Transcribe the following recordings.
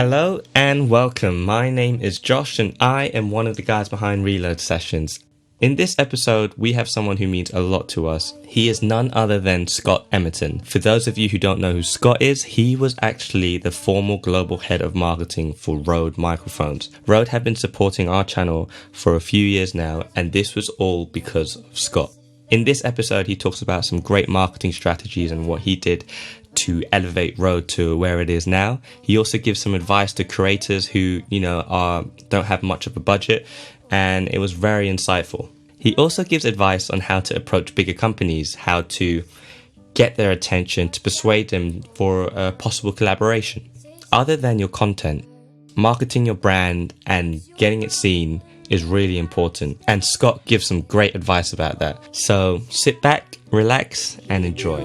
Hello and welcome. My name is Josh and I am one of the guys behind Reload Sessions. In this episode, we have someone who means a lot to us. He is none other than Scott Emerton. For those of you who don't know who Scott is, he was actually the former global head of marketing for RØDE Microphones. RØDE have been supporting our channel for a few years now, and this was all because of Scott. In this episode, he talks about some great marketing strategies and what he did to elevate RØDE to where it is now. He also gives some advice to creators who, don't have much of a budget, and it was very insightful. He also gives advice on how to approach bigger companies, how to get their attention, to persuade them for a possible collaboration. Other than your content, marketing your brand and getting it seen is really important, and Scott gives some great advice about that. So sit back, relax, and enjoy.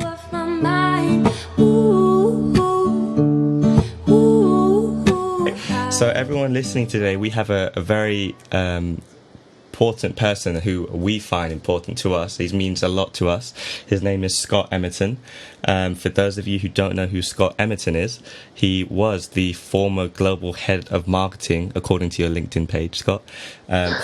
So everyone listening today, we have a very important person who we find important to us. He means a lot to us. His name is Scott Emerton. For those of you who don't know who Scott Emerton is, he was the former global head of marketing, according to your LinkedIn page, Scott,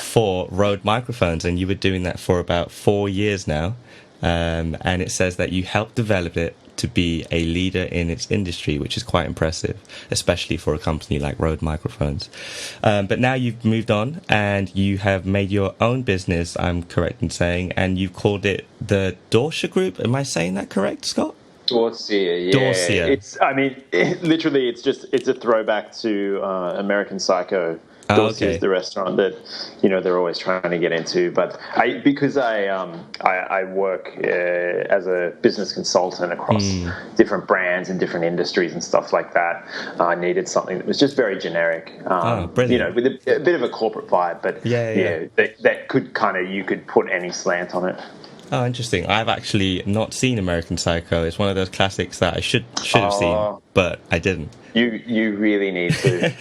for RØDE Microphones, and you were doing that for about 4 years now. And it says that you helped develop it to be a leader in its industry, which is quite impressive, especially for a company like RØDE Microphones. But now you've moved on and you have made your own business, I'm correct in saying, and you've called it the Dorsia Group. Am I saying that correct, Scott? Dorsia, yeah. Dorsia. Literally, it's a throwback to American Psycho. Dorsia is the restaurant that they're always trying to get into, but because I work as a business consultant across different brands and different industries and stuff like that, I needed something that was just very generic, brilliant. With a bit of a corporate vibe, but that could you could put any slant on it. Oh, interesting. I've actually not seen American Psycho. It's one of those classics that I should have seen, but I didn't. You really need to.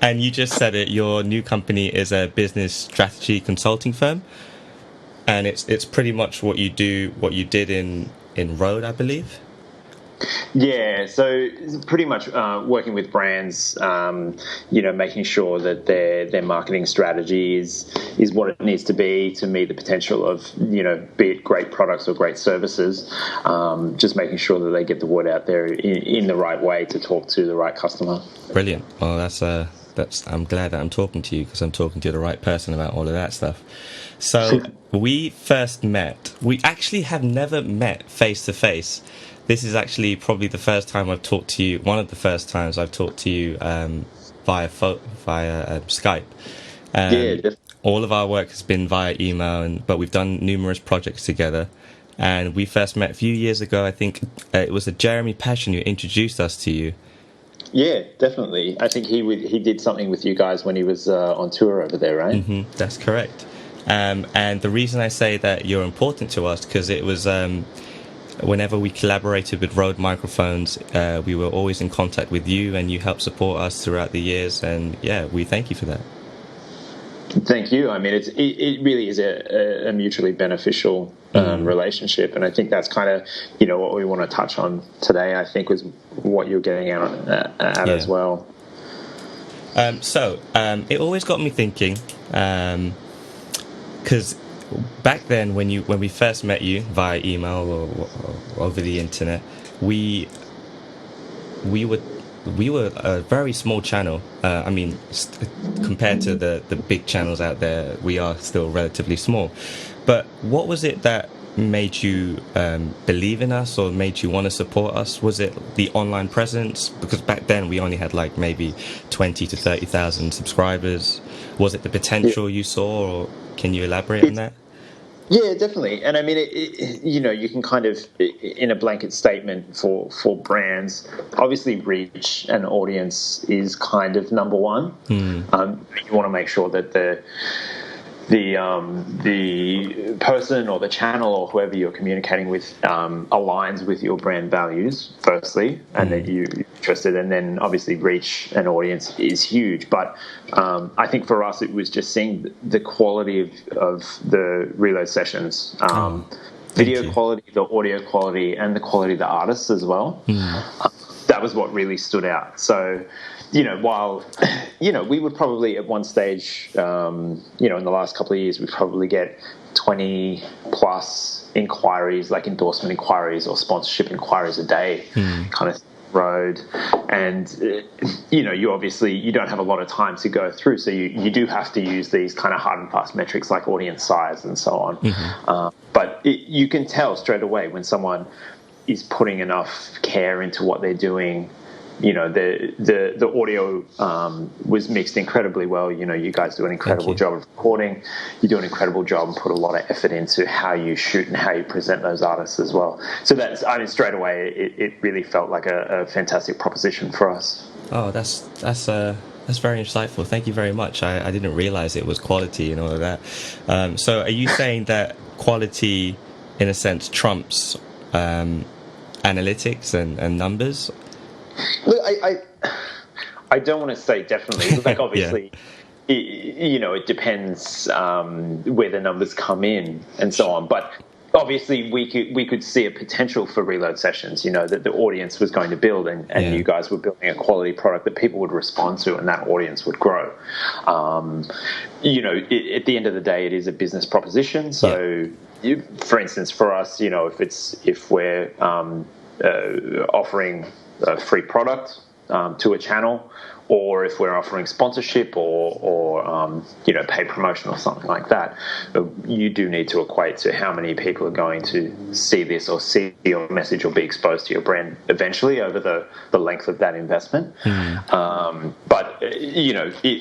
And you just said it. Your new company is a business strategy consulting firm, and it's pretty much what you did in RØDE, I believe. Yeah, so pretty much working with brands, making sure that their marketing strategy is what it needs to be to meet the potential of, be it great products or great services, just making sure that they get the word out there in the right way to talk to the right customer. Brilliant. Well, I'm glad that I'm talking to you, because I'm talking to the right person about all of that stuff. So we first met. We actually have never met face to face. This is actually probably the first time I've talked to you, one of the first times I've talked to you via Skype. All of our work has been via email, but we've done numerous projects together. And we first met a few years ago. I think it was Jeremy Passion who introduced us to you. Yeah, definitely. I think he did something with you guys when he was on tour over there, right? Mm-hmm, that's correct. And the reason I say that you're important to us, because it was... whenever we collaborated with RØDE Microphones, we were always in contact with you, and you helped support us throughout the years. And we thank you for that. Thank you. I mean, it really is a mutually beneficial relationship, and I think that's kind of what we want to touch on today. I think was what you're getting at as well. So it always got me thinking, because. Back then, when we first met you via email or over the internet, we were a very small channel. Compared to the big channels out there, we are still relatively small. But what was it that made you believe in us, or made you want to support us? Was it the online presence? Because back then we only had maybe 20 to 30,000 subscribers. Was it the potential you saw, or can you elaborate on that? Yeah, definitely. And I mean, you can kind of, in a blanket statement for brands, obviously reach an audience is kind of number one. You want to make sure that the person or the channel or whoever you're communicating with aligns with your brand values, firstly, and that you're interested, and then obviously reach an audience is huge. But I think for us, it was just seeing the quality of the Reload sessions, video quality, the audio quality, and the quality of the artists as well. that was what really stood out. So, while, we would probably at one stage, in the last couple of years, we probably get 20 plus inquiries, like endorsement inquiries or sponsorship inquiries a day, kind of RØDE. And, you don't have a lot of time to go through. So you do have to use these kind of hard and fast metrics like audience size and so on. But you can tell straight away when someone is putting enough care into what they're doing. The audio was mixed incredibly well. You guys do an incredible job of recording. You do an incredible job and put a lot of effort into how you shoot and how you present those artists as well. So straight away, it really felt like a fantastic proposition for us. Oh, that's very insightful. Thank you very much. I didn't realize it was quality and all of that. So are you saying that quality, in a sense, trumps analytics and numbers? Look, I don't want to say definitely. Like, obviously, it depends where the numbers come in and so on. But obviously, we could see a potential for reload sessions. That the audience was going to build, and you guys were building a quality product that people would respond to, and that audience would grow. At the end of the day, it is a business proposition. So, for instance, for us, if we're offering a free product to a channel, or if we're offering sponsorship or paid promotion or something like that, you do need to equate to how many people are going to see this or see your message or be exposed to your brand eventually over the length of that investment. But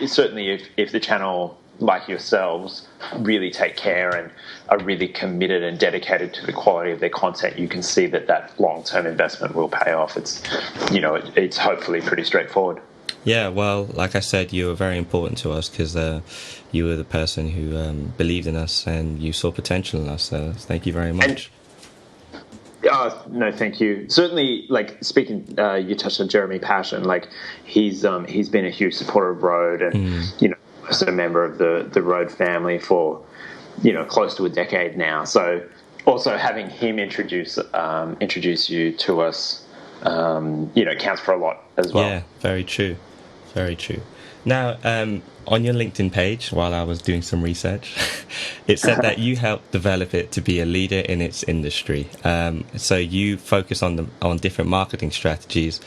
certainly if the channel, like yourselves, really take care and are really committed and dedicated to the quality of their content, you can see that long-term investment will pay off. It's hopefully pretty straightforward. Yeah, well, like I said, you were very important to us because you were the person who believed in us and you saw potential in us. So thank you very much. No, thank you. Certainly, like speaking, you touched on Jeremy Passion. Like he's been a huge supporter of RØDE, and as a member of the RØDE family for close to a decade now. So also having him introduce you to us, counts for a lot as well. Yeah, very true. Very true. Now, on your LinkedIn page, while I was doing some research, it said that you helped develop it to be a leader in its industry. So you focus on different marketing strategies.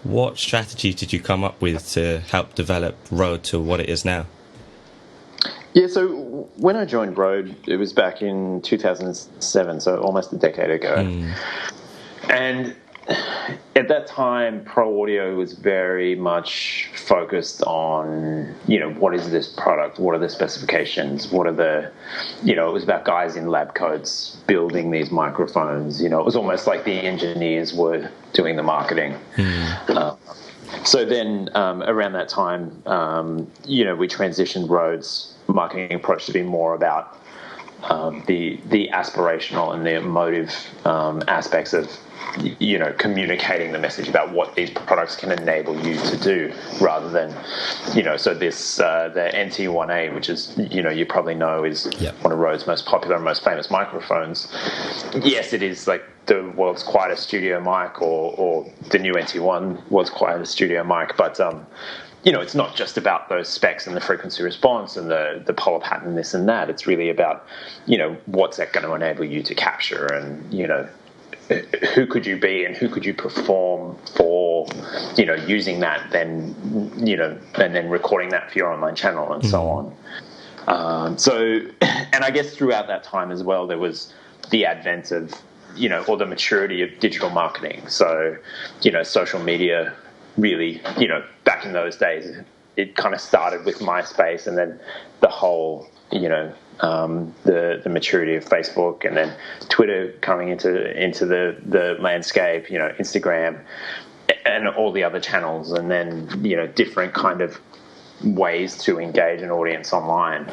What strategies did you come up with to help develop RØDE to what it is now? Yeah, so when I joined RØDE, it was back in 2007, so almost a decade ago. And at that time, Pro Audio was very much focused on, what is this product? What are the specifications? What are the, it was about guys in lab coats building these microphones. It was almost like the engineers were doing the marketing. So then around that time, we transitioned RØDE's marketing approach to be more about the aspirational and the emotive aspects of communicating the message about what these products can enable you to do, rather than so this the NT1A, which is you probably know is one of RØDE's most popular and most famous microphones. Yes, it is like the world's quietest studio mic, or the new NT1 world's quietest studio mic, but it's not just about those specs and the frequency response and the polar pattern, this and that. It's really about, what's that going to enable you to capture, and, who could you be and who could you perform for, using that, then, and then recording that for your online channel and so on. And I guess throughout that time as well, there was the advent of, or the maturity of digital marketing. So, social media really, back in those days, it kind of started with MySpace, and then the whole, the maturity of Facebook, and then Twitter coming into the landscape, Instagram, and all the other channels, and then different kind of ways to engage an audience online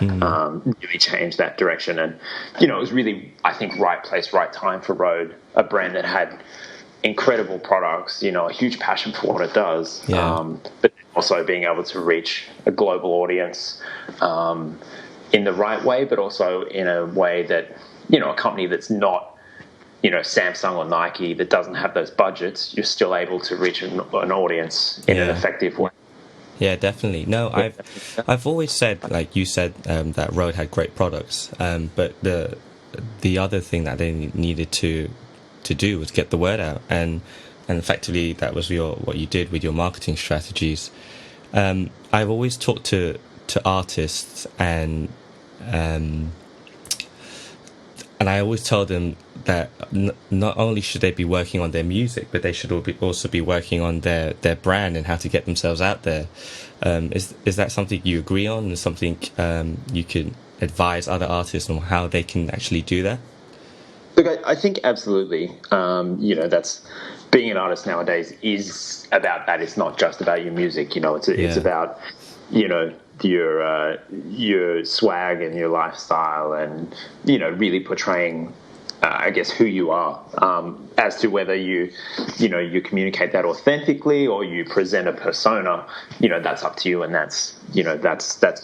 really changed that direction. And it was really, I think, right place, right time for RØDE, a brand that had incredible products, a huge passion for what it does, but also being able to reach a global audience in the right way, but also in a way that, a company that's not Samsung or Nike that doesn't have those budgets, you're still able to reach an audience in an effective way. Yeah, definitely. No, I've always said, like you said, that RØDE had great products, but the other thing that they needed to do was get the word out, and effectively that was what you did with your marketing strategies. I've always talked to artists, and I always tell them that not only should they be working on their music, but they should also be working on their brand and how to get themselves out there. Is that something you agree on, and something you can advise other artists on how they can actually do that? Look, I think absolutely. That's being an artist nowadays is about that. It's not just about your music. It's about your swag and your lifestyle, and really portraying I guess who you are, as to whether you communicate that authentically or you present a persona. That's up to you, and that's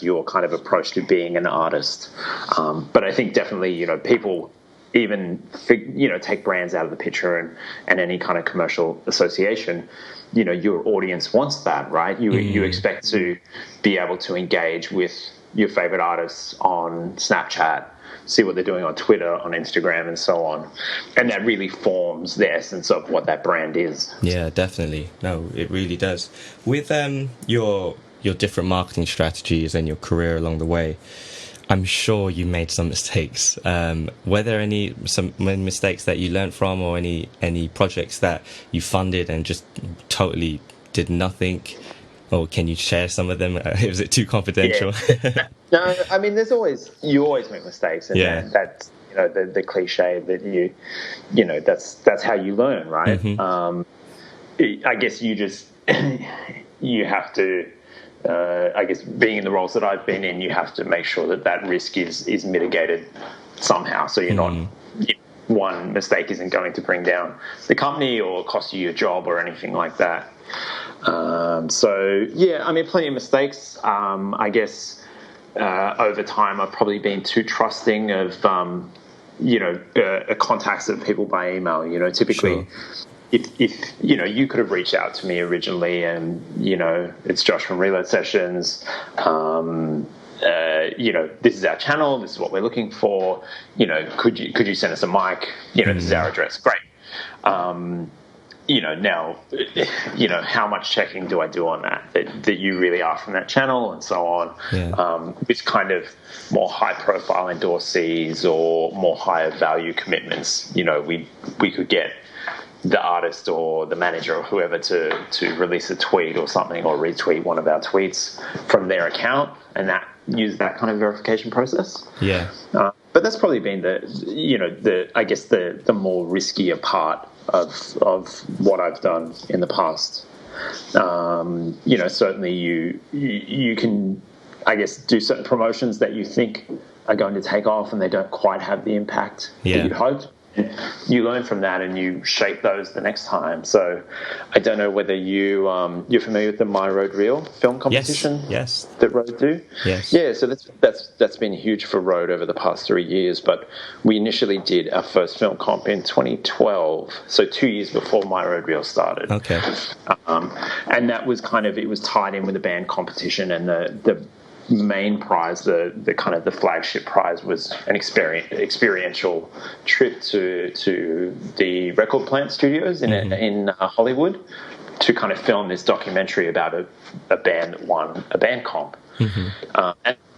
your kind of approach to being an artist. But I think definitely people even take brands out of the picture and any kind of commercial association. Your audience wants that, right? You expect to be able to engage with your favorite artists on Snapchat, see what they're doing on Twitter, on Instagram, and so on. And that really forms the essence of what that brand is. Yeah, definitely. No, it really does. With your different marketing strategies and your career along the way, I'm sure you made some mistakes. Were there any mistakes that you learned from, or any projects that you funded and just totally did nothing? Or can you share some of them? Is it too confidential? Yeah. No, I mean, you always make mistakes, and that's the cliche that that's how you learn, right? Mm-hmm. I guess you have to. I guess being in the roles that I've been in, you have to make sure that risk is mitigated somehow. So you're not. One mistake isn't going to bring down the company or cost you your job or anything like that. Plenty of mistakes. I guess over time I've probably been too trusting of contacts of people by email. Typically, sure. If you could have reached out to me originally, and it's Josh from Reload Sessions. This is our channel. This is what we're looking for. Could you send us a mic? This is our address. Great. Now, how much checking do I do on that you really are from that channel, and so on. Yeah. With kind of more high profile endorsees or more higher value commitments, we could get the artist or the manager or whoever to release a tweet or something, or retweet one of our tweets from their account, and use that kind of verification process. Yeah. But that's probably been the more riskier part of what I've done in the past. Certainly you can, I guess, do certain promotions that you think are going to take off, and they don't quite have the impact that you'd hoped. You learn from that, and you shape those the next time. So I don't know whether you're familiar with the My Road Reel film competition. Yes. That RØDE do. Yes. Yeah. So that's been huge for RØDE over the past 3 years. But we initially did our first film comp in 2012, so 2 years before My Road Reel started. Okay. And that was it was tied in with the band competition, and the main prize, the kind of the flagship prize, was an experiential trip to the Record Plant Studios in Hollywood to kind of film this documentary about a band that won a band comp. Mm-hmm.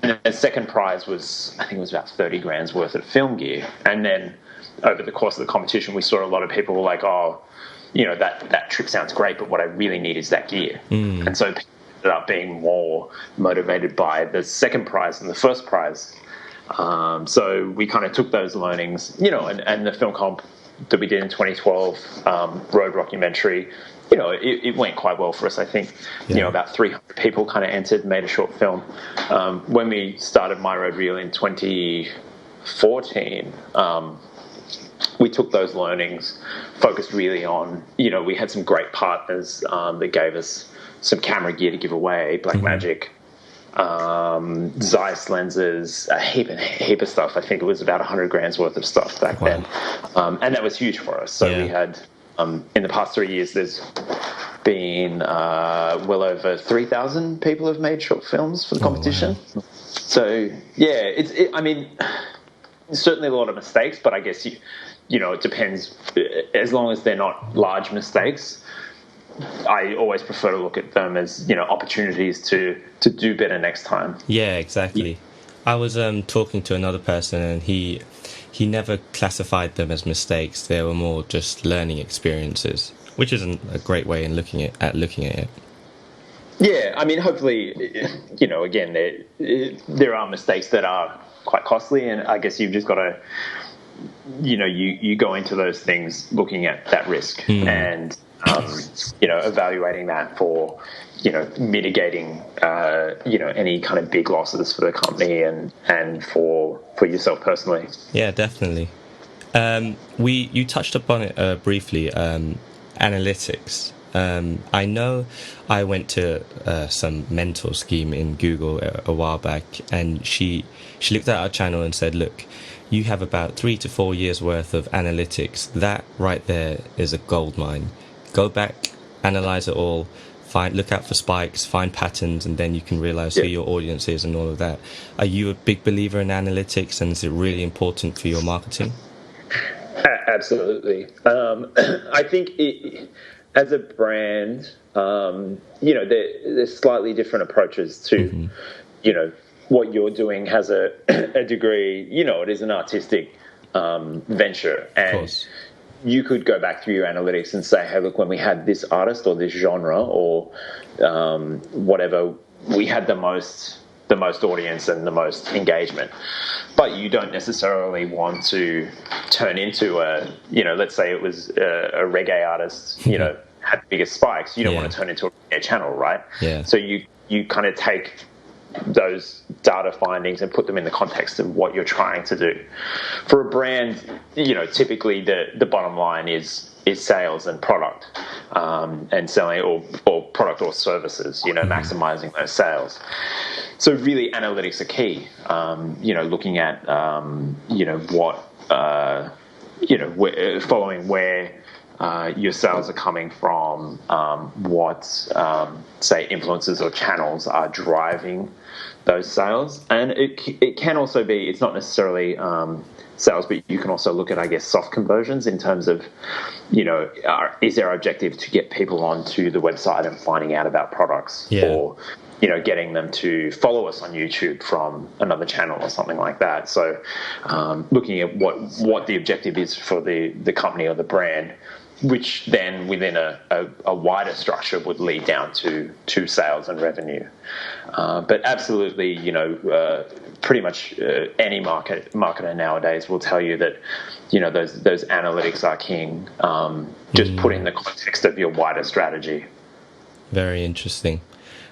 And the second prize was, I think it was about 30 grand's worth of film gear. And then over the course of the competition, we saw a lot of people were like, oh, that trip sounds great, but what I really need is that gear. And so ended up being more motivated by the second prize than the first prize. So we kind of took those learnings, and the film comp that we did in 2012, RØDE Rockumentary, it went quite well for us. I think, about 300 people kind of entered, made a short film. When we started My Road Reel in 2014, we took those learnings, focused really on, we had some great partners that gave us some camera gear to give away, Blackmagic, Zeiss lenses, a heap of stuff. I think it was about 100 grand's worth of stuff back then. And that was huge for us. So we had, in the past 3 years, there's been well over 3,000 people have made short films for the competition. Wow. So, I mean, certainly a lot of mistakes, but I guess, it depends. As long as they're not large mistakes, I always prefer to look at them as, opportunities to do better next time. Yeah, exactly. Yeah. I was talking to another person, and he never classified them as mistakes. They were more just learning experiences, which isn't a great way in looking at it. Yeah, I mean, hopefully, again, there are mistakes that are quite costly, and I guess you've just got to, you go into those things looking at that risk and, evaluating that for, mitigating, any kind of big losses for the company and for yourself personally. Yeah, definitely. You touched upon it briefly, analytics. I know I went to some mentor scheme in Google a while back, and she looked at our channel and said, look, you have about 3 to 4 years worth of analytics. That right there is a gold mine. Go back, analyze it all, look out for spikes, find patterns, and then you can realize who your audience is and all of that. Are you a big believer in analytics, and is it really important for your marketing? Absolutely. I think as a brand, there's slightly different approaches to, what you're doing has a degree, it is an artistic venture. And of course, you could go back through your analytics and say, hey, look, when we had this artist or this genre or whatever, we had the most audience and the most engagement. But you don't necessarily want to turn into let's say it was a reggae artist, had the biggest spikes. You don't want to turn into a reggae channel, right? Yeah. So you kind of take those data findings and put them in the context of what you're trying to do. For a brand, typically the bottom line is sales and product, and selling or product or services, maximizing those sales. So really analytics are key, looking at, following where your sales are coming from, what, say, influencers or channels are driving those sales. And it can also be, it's not necessarily sales, but you can also look at, I guess, soft conversions in terms of, is their objective to get people onto the website and finding out about products, or getting them to follow us on YouTube from another channel or something like that. So looking at what the objective is for the company or the brand, which then within a wider structure would lead down to sales and revenue. But absolutely, pretty much any marketer nowadays will tell you that, those analytics are king. Just put in the context of your wider strategy. Very interesting.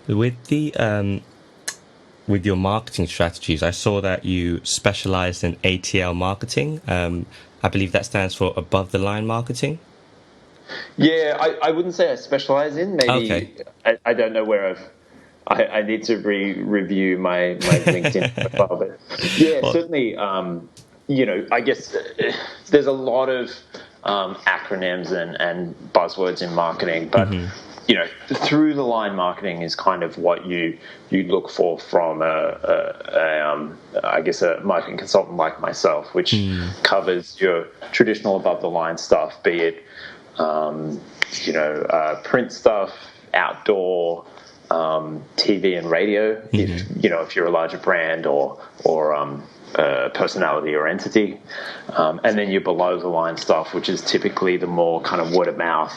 With your marketing strategies, I saw that you specialized in ATL marketing. I believe that stands for above the line marketing. Yeah, I wouldn't say I specialize in. Maybe okay. I don't know where I need to review my LinkedIn profile, but certainly. I guess there's a lot of acronyms and buzzwords in marketing, but through the line marketing is kind of what you look for from I guess a marketing consultant like myself, which covers your traditional above the line stuff, be it print stuff, outdoor, TV and radio, if you're a larger brand or personality or entity, and then your below the line stuff, which is typically the more kind of word of mouth,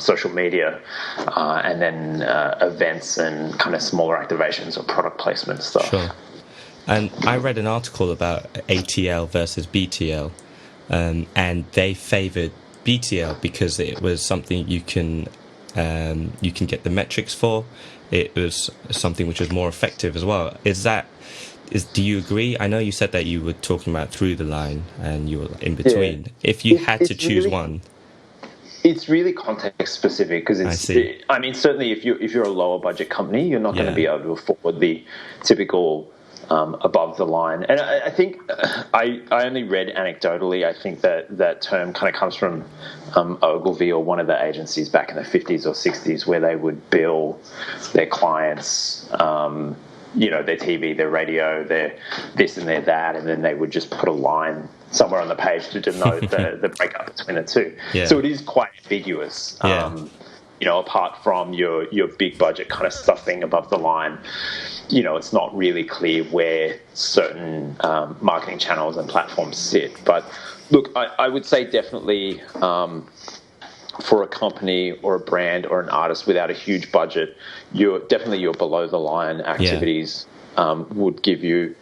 social media, and then events and kind of smaller activations or product placement stuff. Sure. And I read an article about ATL versus BTL, and they favored BTL because it was something you can get the metrics for. It was something which was more effective as well. Do you agree? I know you said that you were talking about through the line and you were in between. If you had to choose one. it's really context specific because I mean, certainly if you're a lower budget company, you're not going to be able to afford the typical above the line. And I think I only read anecdotally. I think that term kind of comes from Ogilvy or one of the agencies back in the 50s or 60s, where they would bill their clients, their TV, their radio, their this and their that, and then they would just put a line somewhere on the page to denote the breakup between the two. Yeah. So it is quite ambiguous. Yeah. Apart from your big budget kind of stuffing above the line, it's not really clear where certain marketing channels and platforms sit. But look, I would say definitely for a company or a brand or an artist without a huge budget, your below the line activities would give you,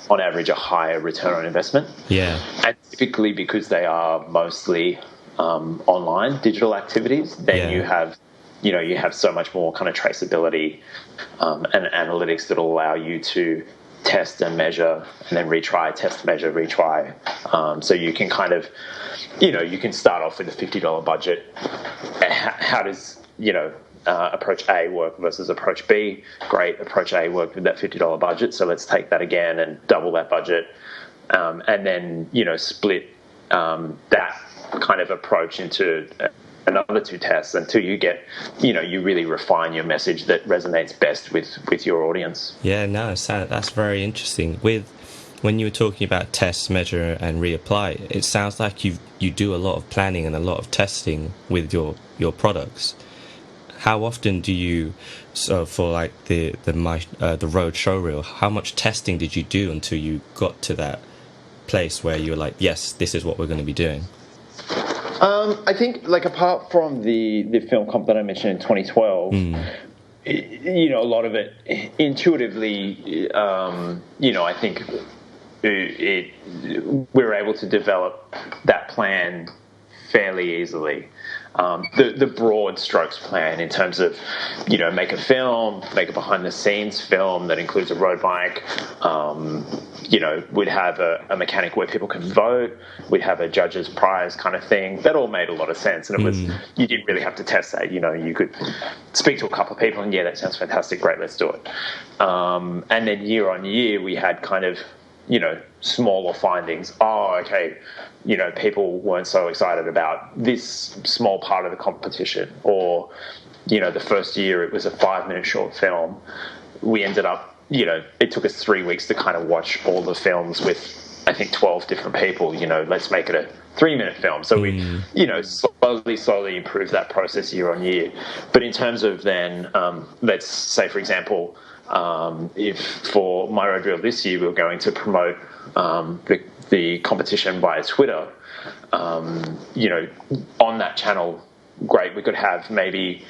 on average, a higher return on investment. Yeah, and typically because they are mostly online digital activities, then you have so much more kind of traceability and analytics that will allow you to test and measure and then retry, test, measure, retry. So you can kind of, you can start off with a $50 budget. How does, approach A work versus approach B? Great, approach A worked with that $50 budget, so let's take that again and double that budget. And then, split that kind of approach into another two tests until you get, you really refine your message that resonates best with your audience. Yeah, no, that's very interesting. When you were talking about test, measure, and reapply, it sounds like you do a lot of planning and a lot of testing with your products. How often do you, so for like the RØDE showreel, how much testing did you do until you got to that place where you were like, yes, this is what we're going to be doing? I think, like, apart from the film comp that I mentioned in 2012, a lot of it intuitively, I think we were able to develop that plan fairly easily. The broad strokes plan in terms of, make a film, make a behind-the-scenes film that includes a road bike. We'd have a mechanic where people can vote. We'd have a judge's prize kind of thing. That all made a lot of sense, and it was you didn't really have to test that. You could speak to a couple of people, and that sounds fantastic. Great, let's do it. And then year on year, we had kind of smaller findings. Oh, okay. People weren't so excited about this small part of the competition, or, the first year it was a 5-minute short film. We ended up, it took us 3 weeks to kind of watch all the films with, I think, 12 different people. Let's make it a 3-minute film. So we, slowly improved that process year on year. But in terms of then, let's say, for example, if for my road reel this year we were going to promote the competition via Twitter, on that channel, great, we could have maybe,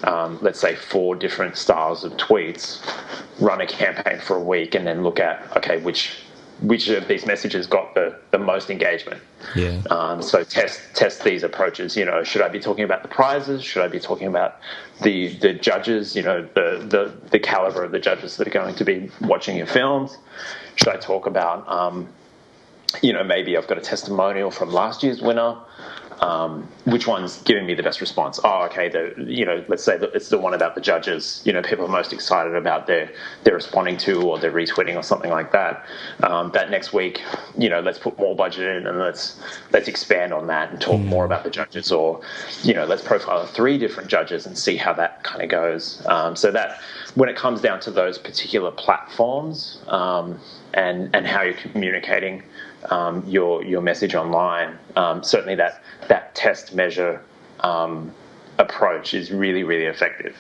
let's say, 4 different styles of tweets, run a campaign for a week, and then look at, okay, which of these messages got the most engagement. Yeah. So test these approaches. Should I be talking about the prizes? Should I be talking about the judges? The caliber of the judges that are going to be watching your films? Should I talk about maybe I've got a testimonial from last year's winner? Which one's giving me the best response? Oh, okay. Let's say that it's the one about the judges. People are most excited about they're responding to, or they're retweeting, or something like that. That next week, let's put more budget in, and let's expand on that and talk more about the judges, or let's profile 3 different judges and see how that kind of goes. So that when it comes down to those particular platforms and how you're communicating your message online, certainly that test measure approach is really, really effective.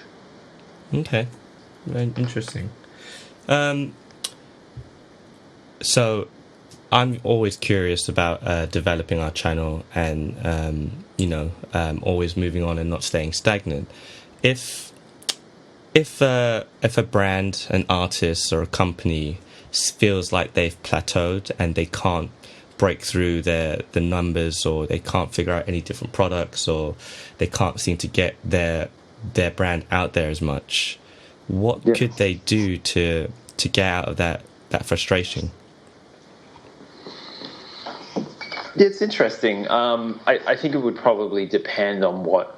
Okay, very interesting. So I'm always curious about developing our channel and always moving on and not staying stagnant. If a brand, an artist, or a company feels like they've plateaued and they can't break through the numbers, or they can't figure out any different products, or they can't seem to get their brand out there as much, what could they do to get out of that frustration? Yeah, it's interesting. I think it would probably depend on what,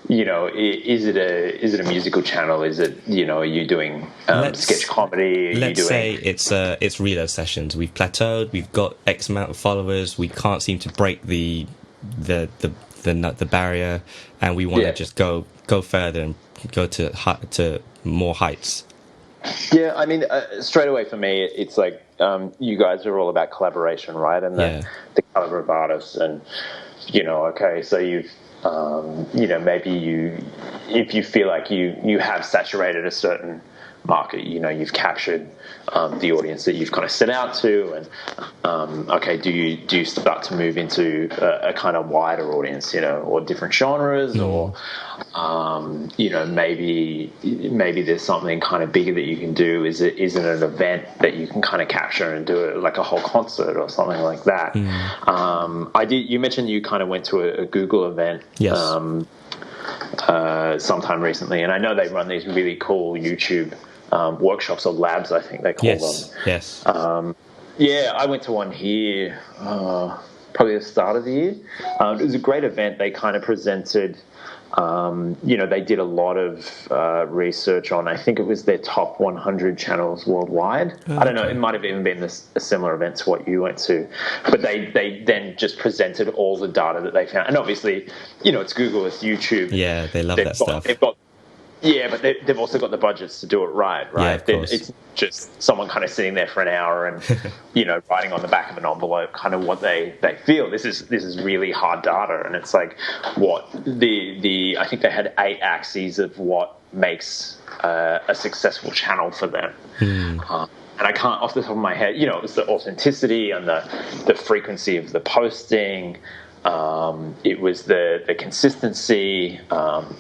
is it a musical channel? Is it, are you doing sketch comedy? Let's say it's reload sessions. We've plateaued. We've got X amount of followers. We can't seem to break the barrier, and we want to just go further and go to more heights. Yeah, I mean, straight away for me, it's like you guys are all about collaboration, right? And the caliber of artists, and okay, so you've maybe if you feel like you have saturated a certain market, you've captured the audience that you've kind of set out to, and okay, do you start to move into a kind of wider audience, or different genres, or maybe there's something kind of bigger that you can do. Is it an event that you can kind of capture and do it like a whole concert or something like that? You mentioned you kind of went to a Google event. Yes. Sometime recently, and I know they run these really cool YouTube workshops or labs, I think they call them. Yes. I went to one here probably the start of the year. It was a great event. They kind of presented, they did a lot of research on, I think it was their top 100 channels worldwide. I don't know, it might have even been a similar event to what you went to. But they then just presented all the data that they found. And obviously, it's Google, it's YouTube. Yeah, they love that stuff. But they've also got the budgets to do it right? Yeah, of course. It's just someone kind of sitting there for an hour and, writing on the back of an envelope kind of what they feel. This is really hard data, and it's like what I think they had 8 axes of what makes a successful channel for them. And I can't, off the top of my head, it was the authenticity and the frequency of the posting. It was the consistency.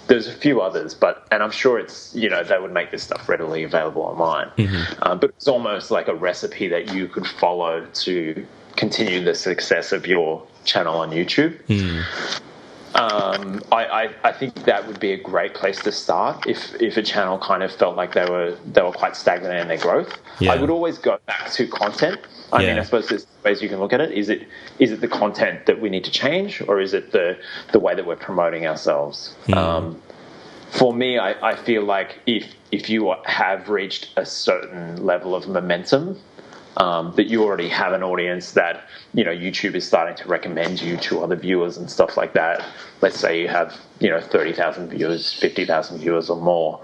There's a few others, and I'm sure it's, they would make this stuff readily available online. But it's almost like a recipe that you could follow to continue the success of your channel on YouTube. I think that would be a great place to start if a channel kind of felt like they were quite stagnant in their growth. I would always go back to content. I mean, I suppose there's ways you can look at it. Is it the content that we need to change, or is it the way that we're promoting ourselves? For me, I feel like if you have reached a certain level of momentum, that you already have an audience, that YouTube is starting to recommend you to other viewers and stuff like that. Let's say you have 30,000 viewers, 50,000 viewers or more.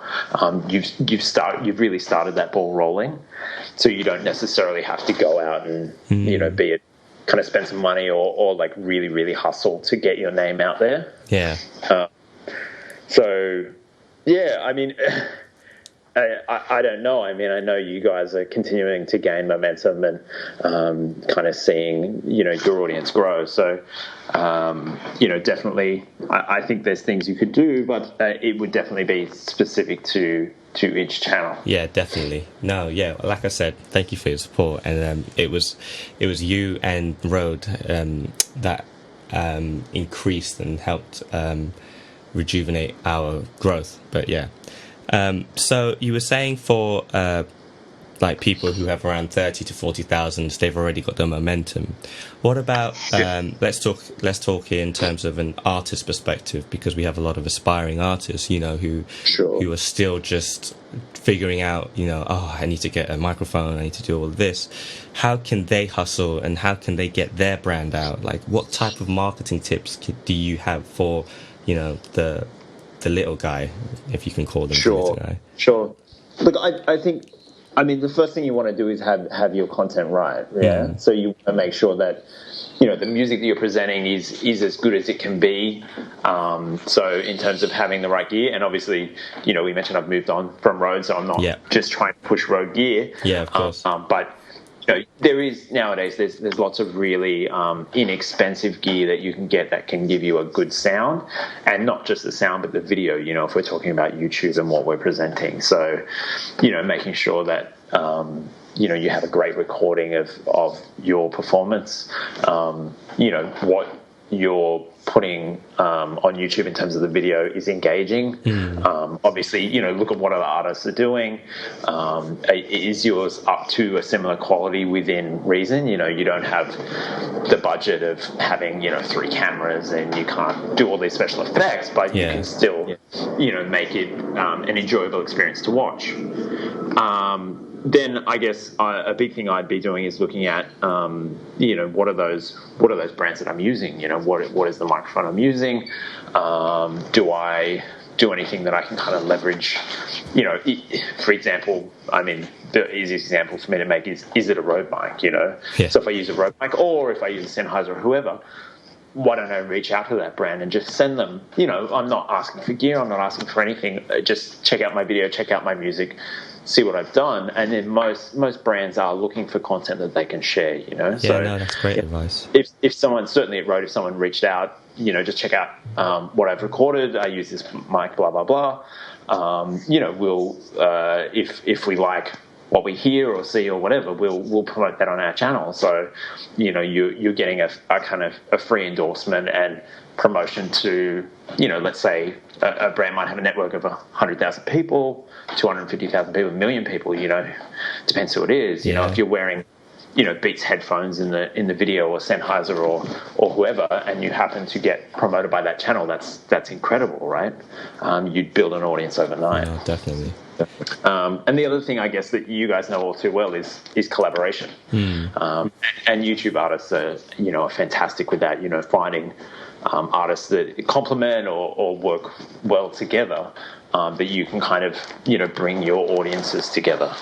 You've really started that ball rolling, so you don't necessarily have to go out and be it kind of spend some money or like really really hustle to get your name out there. I mean. I don't know. I mean, I know you guys are continuing to gain momentum and kind of seeing, your audience grow. So, definitely, I think there's things you could do, but it would definitely be specific to each channel. Yeah, definitely. No, yeah. Like I said, thank you for your support, and it was you and RØDE that increased and helped rejuvenate our growth. But yeah. So you were saying for like people who have around 30 to 40,000, they've already got the momentum. What about let's talk in terms of an artist perspective, because we have a lot of aspiring artists, who are still just figuring out, I need to get a microphone, I need to do all of this. How can they hustle, and how can they get their brand out? Like, what type of marketing tips do you have for the little guy, if you can call them the little guy? Sure. Look, I think, the first thing you want to do is have your content right. Yeah. So you want to make sure that, the music that you're presenting is as good as it can be. So in terms of having the right gear, and obviously, we mentioned I've moved on from RØDE, so I'm not just trying to push RØDE gear. Yeah, of course. But there is nowadays. There's lots of really inexpensive gear that you can get that can give you a good sound, and not just the sound, but the video. If we're talking about YouTube and what we're presenting, so making sure that you have a great recording of your performance. What you're putting on YouTube in terms of the video is engaging. Obviously, look at what other artists are doing. Is yours up to a similar quality within reason? You don't have the budget of having 3 cameras, and you can't do all these special effects, but you can still make it an enjoyable experience to watch. Then I guess a big thing I'd be doing is looking at, what are those brands that I'm using? What is the microphone I'm using? Do I do anything that I can kind of leverage? For example, the easiest example for me to make is it a RØDE mic? So if I use a RØDE mic, or if I use a Sennheiser or whoever, why don't I reach out to that brand and just send them? I'm not asking for gear. I'm not asking for anything. Just check out my video, check out my music, see what I've done. And then most brands are looking for content that they can share, So, that's great advice. If someone, certainly at RØDE, if someone reached out, just check out what I've recorded. I use this mic, blah, blah, blah. We'll, if we like what we hear or see or whatever, we'll promote that on our channel. So, you're getting a kind of a free endorsement and promotion to, let's say a brand might have a network of 100,000 people, 250,000 people, 1 million people, depends who it is. If you're wearing, Beats headphones in the video, or Sennheiser or whoever, and you happen to get promoted by that channel, that's incredible, right? You'd build an audience overnight. Yeah, definitely. And the other thing, I guess, that you guys know all too well is collaboration. And YouTube artists are fantastic with that. Finding artists that complement or work well together, that you can kind of bring your audiences together.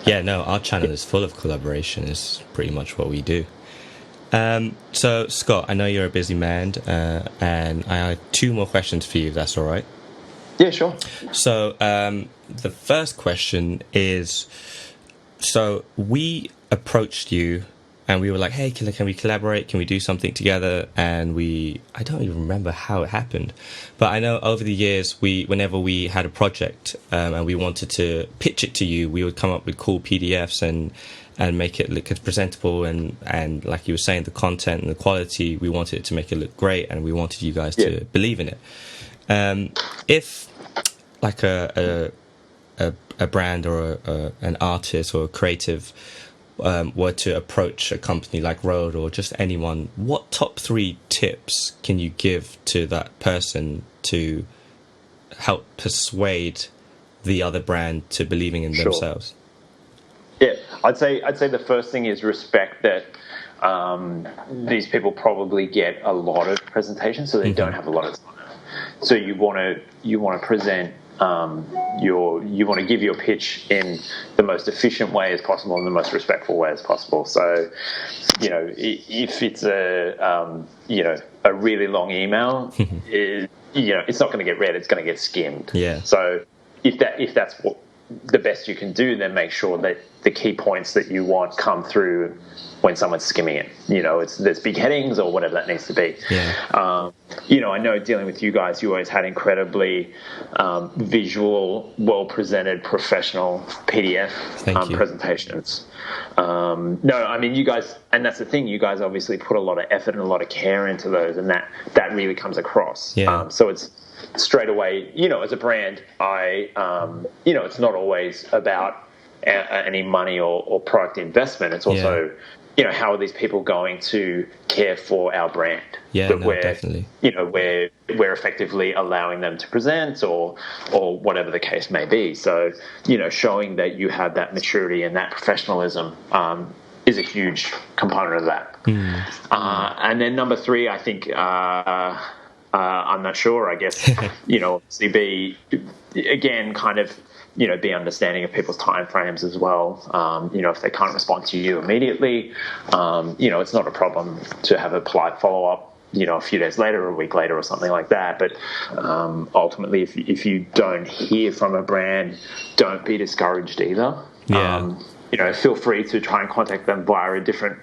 No, our channel is full of collaboration. It's pretty much what we do. So Scott, I know you're a busy man, and I have 2 more questions for you, if that's all right. Yeah, sure. So the first question is, so we approached you and we were like, hey, can we collaborate? Can we do something together? And I don't even remember how it happened, but I know over the years, whenever we had a project and we wanted to pitch it to you, we would come up with cool PDFs and make it look presentable, and like you were saying, the content and the quality, we wanted it to make it look great, and we wanted you guys to believe in it. If like a brand or an artist or a creative were to approach a company like RØDE or just anyone, what top 3 tips can you give to that person to help persuade the other brand to believing in themselves? Yeah, I'd say the first thing is respect that these people probably get a lot of presentations, so they don't have a lot of time. So you want to present you want to give your pitch in the most efficient way as possible and the most respectful way as possible. So, if it's a really long email, it's not going to get read; it's going to get skimmed. Yeah. So if that's what the best you can do, then make sure that the key points that you want come through when someone's skimming it. There's big headings or whatever that needs to be. Yeah. I know dealing with you guys, you always had incredibly visual, well-presented, professional PDF presentations. You guys, and that's the thing, you guys obviously put a lot of effort and a lot of care into those, and that really comes across. Yeah. So it's straight away, as a brand, it's not always about any money or product investment. It's also, how are these people going to care for our brand? Yeah, definitely. We're effectively allowing them to present or whatever the case may be. So, showing that you have that maturity and that professionalism is a huge component of that. And then number 3, I think, I'm not sure, I guess, obviously be, again, kind of, be understanding of people's time frames as well. If they can't respond to you immediately, it's not a problem to have a polite follow-up, a few days later or a week later or something like that. But ultimately, if you don't hear from a brand, don't be discouraged either. Yeah. Feel free to try and contact them via a different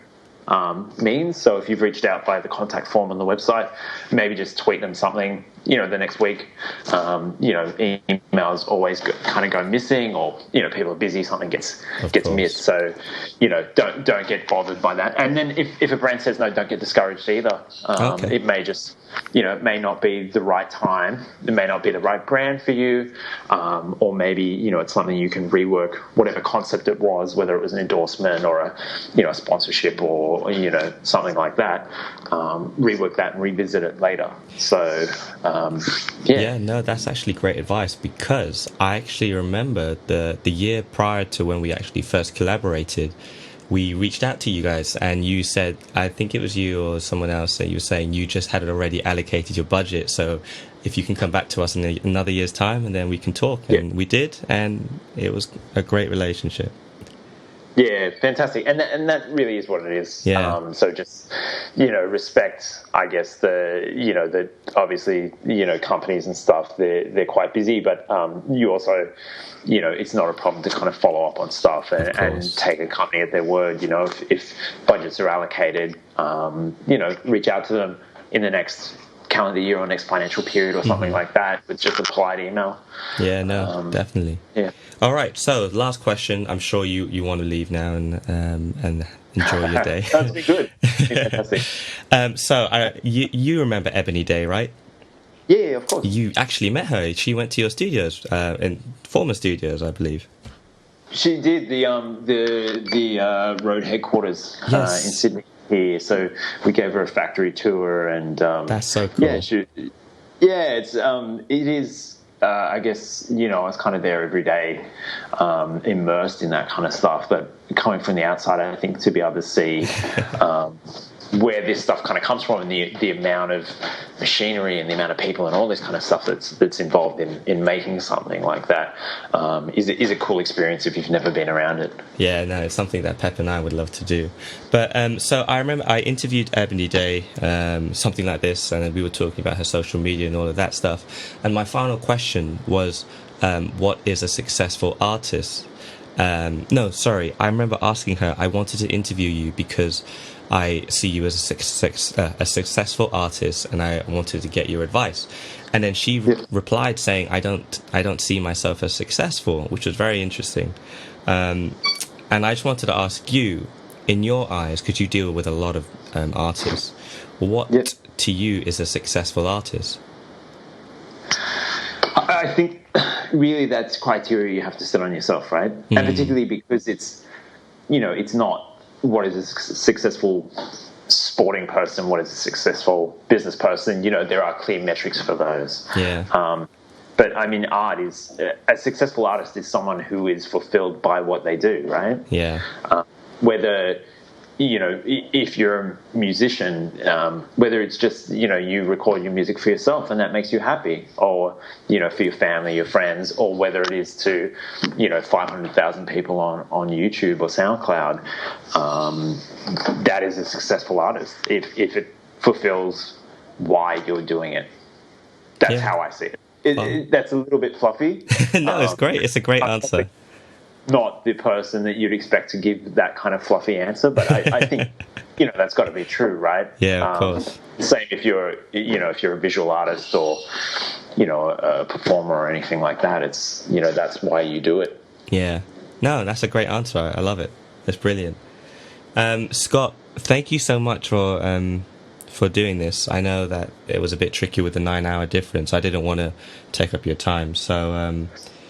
means. So if you've reached out via the contact form on the website, maybe just tweet them something, the next week, emails always kind of go missing, or people are busy, something gets missed. So don't get bothered by that. And then if a brand says no, don't get discouraged either. It may just it may not be the right time, it may not be the right brand for you, or maybe it's something you can rework, whatever concept it was, whether it was an endorsement or a sponsorship or something like that. Rework that and revisit it later. So no, that's actually great advice, because I actually remember the year prior to when we actually first collaborated, we reached out to you guys, and you said, I think it was you or someone else, that you were saying you just had already allocated your budget, so if you can come back to us in another year's time and then we can talk. And we did, and it was a great relationship. Yeah, fantastic, and that really is what it is. Yeah. So just respect, I guess, the obviously companies and stuff, they're quite busy, but you also it's not a problem to kind of follow up on stuff and take a company at their word. If budgets are allocated, reach out to them in the next calendar year or next financial period or something like that with just a polite email. Yeah, no, definitely. Yeah. All right, so last question. I'm sure you want to leave now and enjoy your day. That's been good. Fantastic. So you remember Ebony Day, right? Yeah, of course. You actually met her. She went to your studios, in former studios, I believe. She did the RØDE headquarters in Sydney here. So we gave her a factory tour, and that's so cool. It is. I guess I was kind of there every day, immersed in that kind of stuff. But coming from the outside, I think to be able to see where this stuff kind of comes from, and the amount of machinery and the amount of people and all this kind of stuff that's involved in making something like that is a cool experience if you've never been around it. Yeah, no, it's something that Pep and I would love to do. But so I remember I interviewed Ebony Day, something like this, and we were talking about her social media and all of that stuff. And my final question was, what is a successful artist? I remember asking her, I wanted to interview you because I see you as a successful artist, and I wanted to get your advice. And then she replied saying, I don't see myself as successful, which was very interesting. And I just wanted to ask you, in your eyes, because you deal with a lot of artists, what to you is a successful artist? I think really that's criteria you have to set on yourself, right? And particularly because it's not what is a successful sporting person, what is a successful business person. There are clear metrics for those. Yeah. But I mean, a successful artist is someone who is fulfilled by what they do, right? Yeah. Whether if you're a musician, whether it's just you record your music for yourself and that makes you happy, or for your family, your friends, or whether it is to 500,000 people on YouTube or SoundCloud, that is a successful artist if it fulfills why you're doing it. That's how I see it. That's a little bit fluffy. No, it's great. It's a great answer. Not the person that you'd expect to give that kind of fluffy answer, but I think that's got to be true, right? Yeah, of course. Same if you're a visual artist or a performer or anything like that. It's that's why you do it. Yeah, no, that's a great answer. I love it. It's brilliant. Scott, thank you so much for doing this. I know that it was a bit tricky with the 9-hour difference. I didn't want to take up your time, so.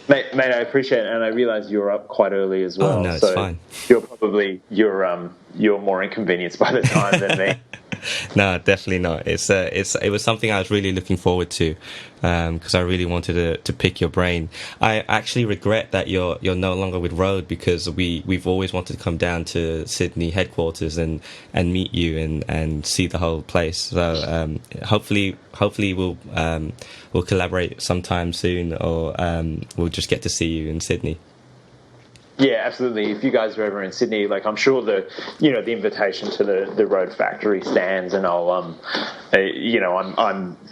Mate, I appreciate it, and I realise you were up quite early as well. Oh, no, it's fine. You're more inconvenienced by the time than me. No, definitely not. It was something I was really looking forward to, because I really wanted to pick your brain. I actually regret that you're no longer with RØDE, because we've always wanted to come down to Sydney headquarters and meet you and see the whole place. So hopefully we'll collaborate sometime soon, or we'll just get to see you in Sydney. Yeah, absolutely. If you guys are ever in Sydney, like I'm sure the invitation to the Rode factory stands, and I'll I'm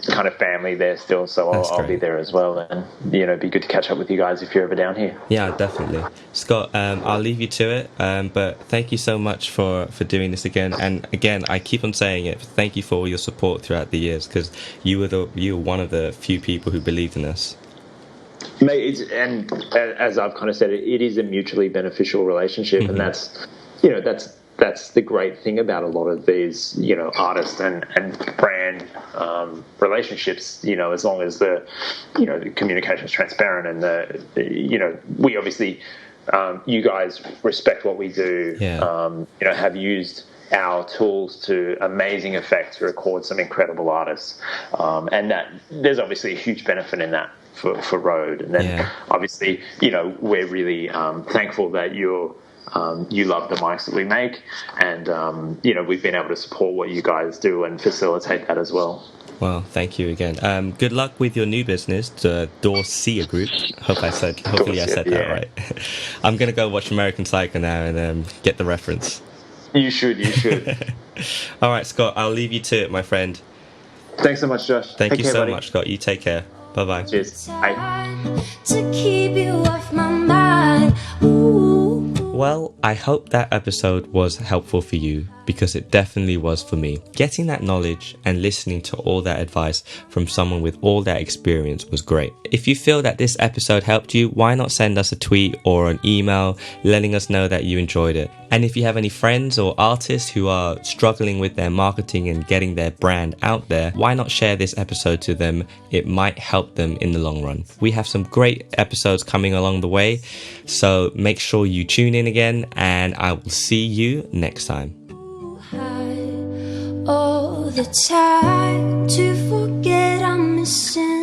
kind of family there still, so I'll be there as well, and be good to catch up with you guys if you're ever down here. Yeah, definitely, Scott. I'll leave you to it, but thank you so much for doing this again. And again, I keep on saying it. Thank you for all your support throughout the years, because you were one of the few people who believed in us. Mate, and as I've kind of said, it is a mutually beneficial relationship, and that's the great thing about a lot of these artist and brand relationships. As long as the communication is transparent, and we obviously you guys respect what we do. Have used our tools to amazing effect to record some incredible artists, and that there's obviously a huge benefit in that for Rode. And then obviously we're really thankful that you love the mics that we make, and we've been able to support what you guys do and facilitate that as well. Well, thank you again. Good luck with your new business, the Dorsia Group. Hopefully I said that right. I'm gonna go watch American Psycho now and get the reference. You should. All right, Scott, I'll leave you to it, my friend. Thanks so much, Josh. Thank you so much, Scott. You take care. Bye-bye. Cheers. Bye. To keep you off my mind. Ooh. Well, I hope that episode was helpful for you, because it definitely was for me. Getting that knowledge and listening to all that advice from someone with all that experience was great. If you feel that this episode helped you, why not send us a tweet or an email letting us know that you enjoyed it? And if you have any friends or artists who are struggling with their marketing and getting their brand out there, why not share this episode to them? It might help them in the long run. We have some great episodes coming along the way, so make sure you tune in again, and I will see you next time. All the time to forget I'm missing.